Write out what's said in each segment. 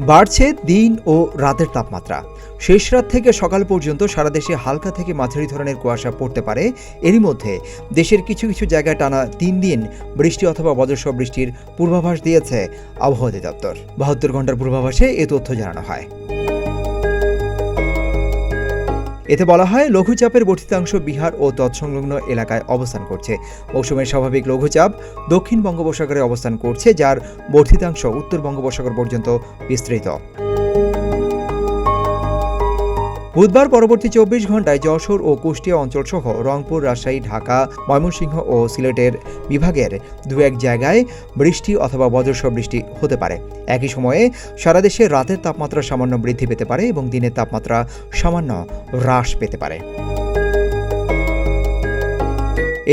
বাড়ছে দিন ও রাতের তাপমাত্রা। শেষ রাত থেকে সকাল পর্যন্ত সারা দেশে হালকা থেকে মাঝারি ধরনের কুয়াশা পড়তে পারে। এরই মধ্যে দেশের কিছু কিছু জায়গায় টানা 3 দিন বৃষ্টি অথবা বজ্রসহ বৃষ্টির পূর্বাভাস দিয়েছে আবহাওয়া অধিদপ্তর। 72 ঘন্টার পূর্বাভাসে এ তথ্য জানানো হয়। এতে বলা হয়, লঘুচাপের বর্ধিতাংশ বিহার ও তৎসংলগ্ন এলাকায় অবস্থান করছে। মৌসুমের স্বাভাবিক লঘুচাপ দক্ষিণ বঙ্গোপসাগরে অবস্থান করছে, যার বর্ধিতাংশ উত্তর বঙ্গোপসাগর পর্যন্ত বিস্তৃত। বুধবার পরবর্তী 24 ঘন্টায় যশোর ও কুষ্টিয়া অঞ্চলসহ রংপুর, রাজশাহী, ঢাকা, ময়মনসিংহ ও সিলেটের বিভাগের 2-1 জায়গায় বৃষ্টি অথবা বজ্রসহ বৃষ্টি হতে পারে। একই সময়ে সারা দেশে রাতের তাপমাত্রা সামান্য বৃদ্ধি পেতে পারে এবং দিনের তাপমাত্রা সামান্য হ্রাস পেতে পারে।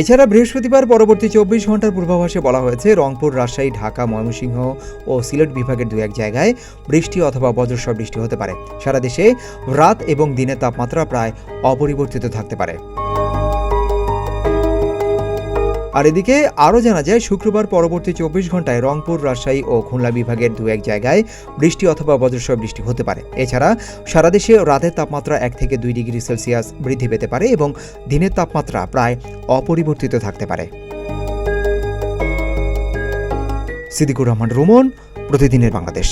এছাড়া বৃহস্পতিবার পরবর্তী 24 ঘন্টার পূর্বাভাসে বলা হয়েছে, রংপুর, রাজশাহী, ঢাকা, ময়মনসিংহ ও সিলেট বিভাগের 2-1 জায়গায় বৃষ্টি অথবা বজ্রসহ বৃষ্টি হতে পারে। সারা দেশে রাত এবং দিনের তাপমাত্রা প্রায় অপরিবর্তিত থাকতে পারে। আর এদিকে আরও জানা যায়, শুক্রবার পরবর্তী 24 ঘন্টায় রংপুর, রাজশাহী ও খুলনা বিভাগের 2-1 জায়গায় বৃষ্টি অথবা বজ্রসহ বৃষ্টি হতে পারে। এছাড়া সারা দেশে রাতের তাপমাত্রা 1 থেকে 2 ডিগ্রি সেলসিয়াস বৃদ্ধি পেতে পারে এবং দিনের তাপমাত্রা প্রায় অপরিবর্তিত থাকতে পারে। সিদ্দিকুর রহমান, রুমন, প্রতিদিনের বাংলাদেশ।